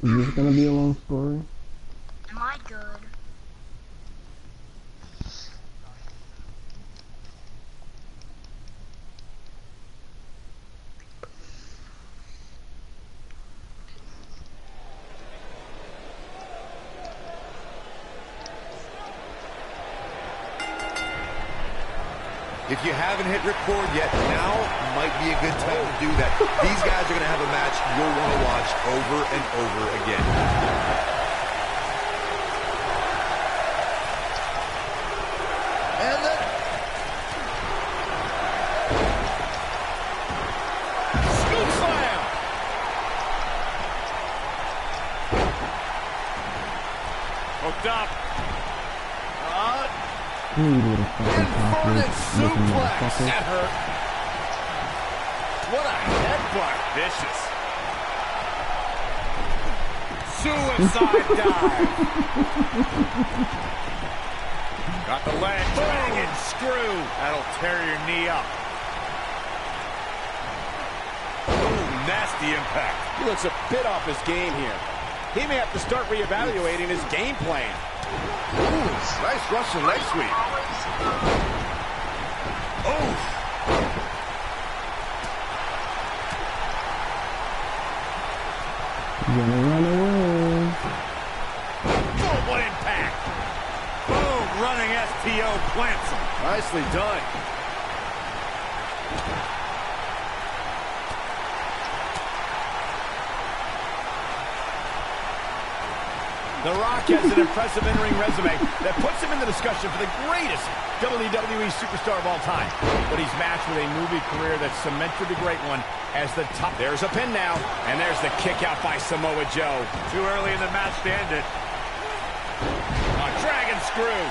Is this gonna be a long story? Am I good? If you haven't hit record yet, now might be a good time to do that. These guys are going to have a match you'll want to watch over and over again. And then... Scoop slam! Hooked up. Inverted suplex. That hurt. What a headbutt. Vicious. Suicide dive. Got the leg. Banging screw. That'll tear your knee up. Ooh, nasty impact. He looks a bit off his game here. He may have to start reevaluating his game plan. Ooh, nice Russian leg sweep. Oh. Gonna run away. Boom, what impact. Boom, running STO plants him. Nicely done. The Rock has an impressive in-ring resume that puts him in the discussion for the greatest WWE superstar of all time. But he's matched with a movie career that cemented the great one as the top. There's a pin now, and there's the kick out by Samoa Joe. Too early in the match to end it. A dragon screw.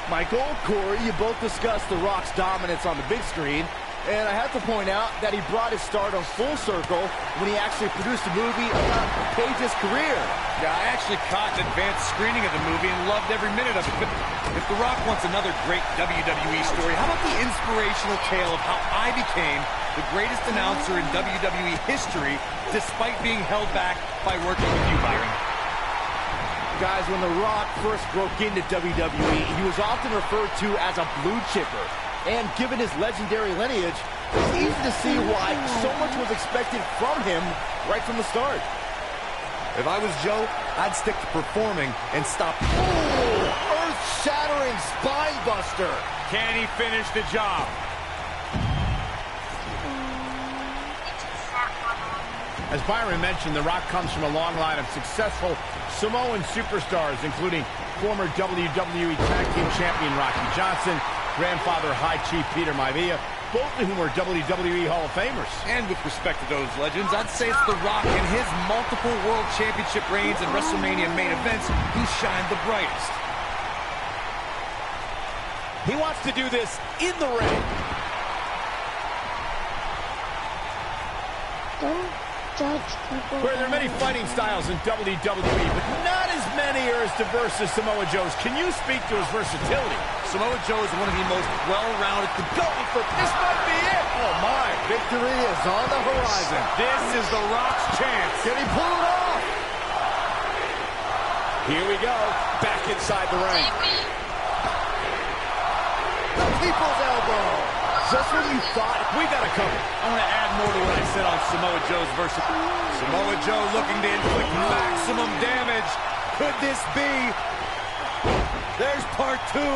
Michael, Corey, you both discussed The Rock's dominance on the big screen. And I have to point out that he brought his stardom full circle when he actually produced a movie about Page's career. Yeah, I actually caught an advanced screening of the movie and loved every minute of it. But if The Rock wants another great WWE story, how about the inspirational tale of how I became the greatest announcer in WWE history despite being held back by working with you, Byron? Guys, when The Rock first broke into WWE, he was often referred to as a blue chipper. And given his legendary lineage, it's easy to see why so much was expected from him right from the start. If I was Joe, I'd stick to performing and stop. Ooh, earth-shattering spine buster. Can he finish the job? As Byron mentioned, The Rock comes from a long line of successful Samoan superstars, including former WWE Tag Team Champion Rocky Johnson, grandfather High Chief Peter Maivia, both of whom were WWE Hall of Famers. And with respect to those legends, I'd say it's The Rock and his multiple World Championship reigns and WrestleMania main events who shine the brightest. He wants to do this in the ring. Where there are many fighting styles in WWE, but not as many are as diverse as Samoa Joe's. Can you speak to his versatility? Samoa Joe is one of the most well-rounded. Going for this might be it. Oh my! Victory is on the horizon. This is The Rock's chance. Can he pull it off? Here we go. Back inside the ring. The people's elbow. Just when you thought we got it covered. I want to add more to what I said on Samoa Joe's versatility. Samoa Joe looking to inflict maximum damage. Could this be? There's part two.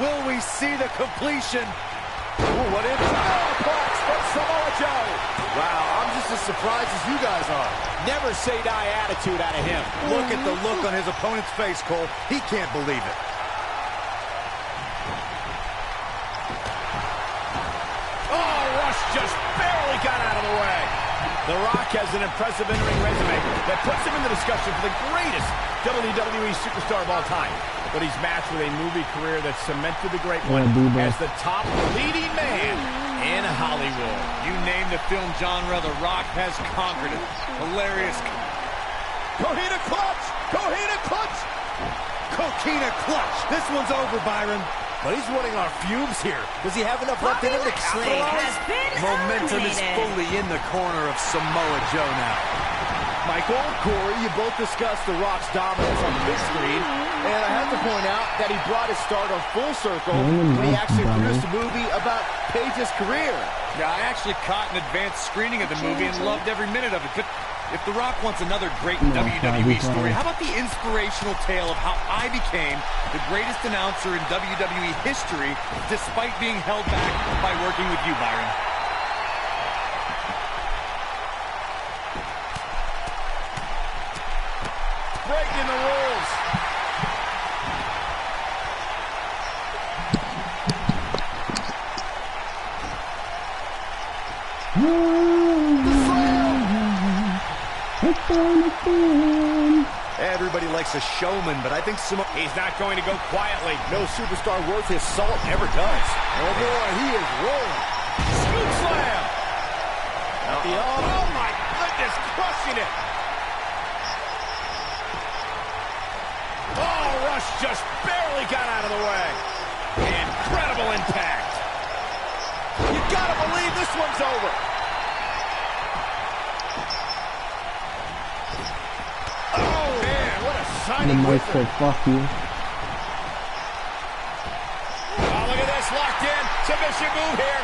Will we see the completion? Ooh, what is Superplex from Samoa Joe. Wow, I'm just as surprised as you guys are. Never say die attitude out of him. Look at the look on his opponent's face, Cole. He can't believe it. Just barely got out of the way. The Rock has an impressive in-ring resume that puts him in the discussion for the greatest WWE superstar of all time. But he's matched with a movie career that cemented the great one as the top leading man in Hollywood. You name the film genre, The Rock has conquered it. Hilarious. Coquina clutch! Coquina clutch! Coquina clutch. This one's over, Byron. but he's running on fumes here. Does he have enough left in him to capitalize? Momentum is fully in the corner of Samoa Joe now. Michael, Corey, you both discussed The Rock's dominance on the big screen, and I have to point out that he brought his stardom full circle when he actually produced a movie about Paige's career. Yeah, I actually caught an advanced screening of the movie and loved every minute of it. But if The Rock wants another great WWE story, how about the inspirational tale of how I became the greatest announcer in WWE history despite being held back by working with you, Byron? Breaking the rules. Everybody likes a showman, but I think He's not going to go quietly. No superstar worth his salt ever does. Oh boy, he is rolling. Scoop slam. Oh my goodness, crushing it. Oh, Rush just barely got out of the way. Incredible impact. You gotta believe this one's over. Oh, man, what a signing Mike said, fuck you. Oh, look at this, locked in. Submission move here.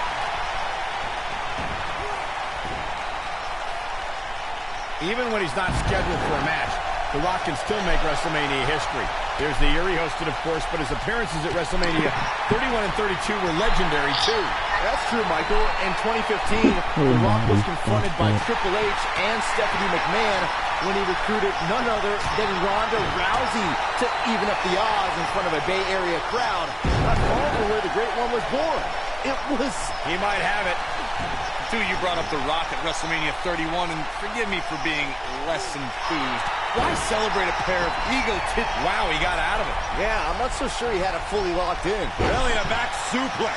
Even when he's not scheduled for a match, The Rock can still make WrestleMania history. There's the year he hosted, of course, but his appearances at WrestleMania 31 and 32 were legendary, too. That's true, Michael. In 2015, The Rock was confronted by Triple H and Stephanie McMahon when he recruited none other than Ronda Rousey to even up the odds in front of a Bay Area crowd. Not far from where the Great One was born. It was... He might have it. You brought up The Rock at WrestleMania 31, and forgive me for being less enthused. Why celebrate a pair of egotists? Wow, he got out of it. Yeah, I'm not so sure he had it fully locked in. Belly to back suplex.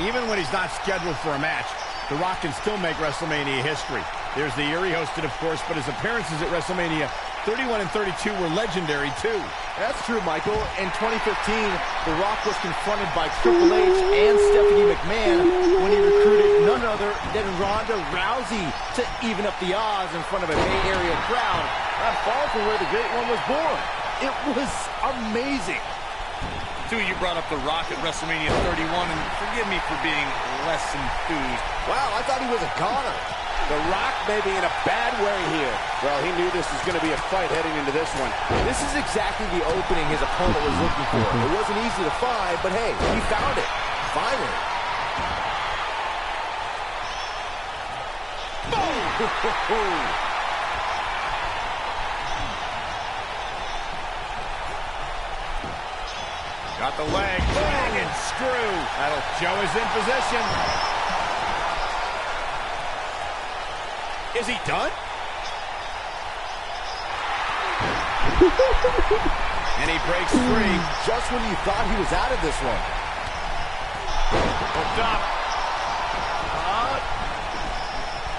Even when he's not scheduled for a match, The Rock can still make WrestleMania history. There's the year he hosted, of course, but his appearances at WrestleMania 31 and 32 were legendary, too. That's true, Michael. In 2015, The Rock was confronted by Triple H and Stephanie McMahon when he recruited none other than Ronda Rousey to even up the odds in front of a Bay Area crowd. Not far from where the Great One was born. It was amazing. You brought up The Rock at WrestleMania 31, and forgive me for being less enthused. Wow, I thought he was a goner. The Rock may be in a bad way here. Well, he knew this was going to be a fight heading into this one. This is exactly the opening his opponent was looking for. It wasn't easy to find, but hey, he found it. Finally. Boom! Got the leg, bang, and screw. Joe is in position. Is he done? And he breaks free just when you thought he was out of this one. Hooked up.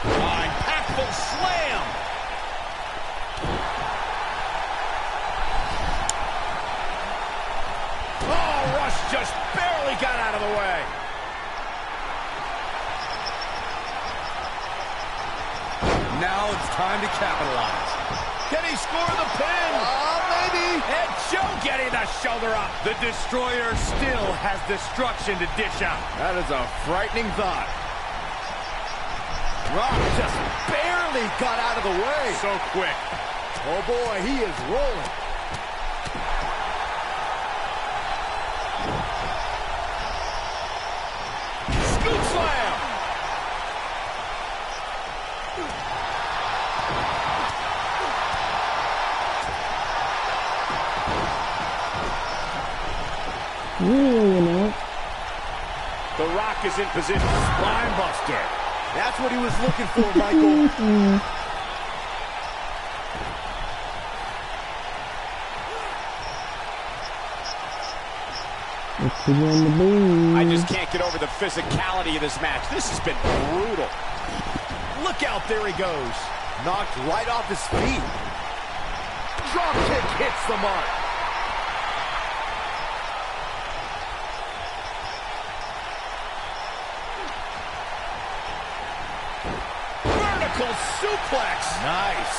Impactful slam. Just barely got out of the way. Now it's time to capitalize. Can he score the pin? Maybe. And Joe getting the shoulder up. The Destroyer still has destruction to dish out. That is a frightening thought. Rock just barely got out of the way. So quick. Oh boy, he is rolling. Scoop slam. The Rock is in position. Spine buster. That's what he was looking for, Michael. I just can't get over the physicality of this match. This has been brutal. Look out, there he goes. Knocked right off his feet. Drop kick hits the mark. Vertical suplex. Nice.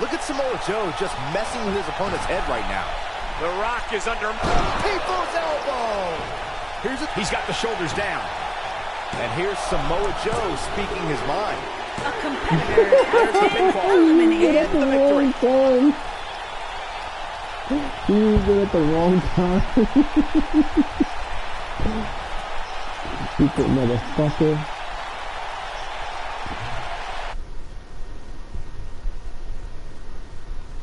Look at Samoa Joe just messing with his opponent's head right now. The Rock is under People's elbow. He's got the shoulders down. And here's Samoa Joe speaking his mind. A competitor has been eliminated. At the wrong time. He used it at the wrong time. Stupid motherfucker.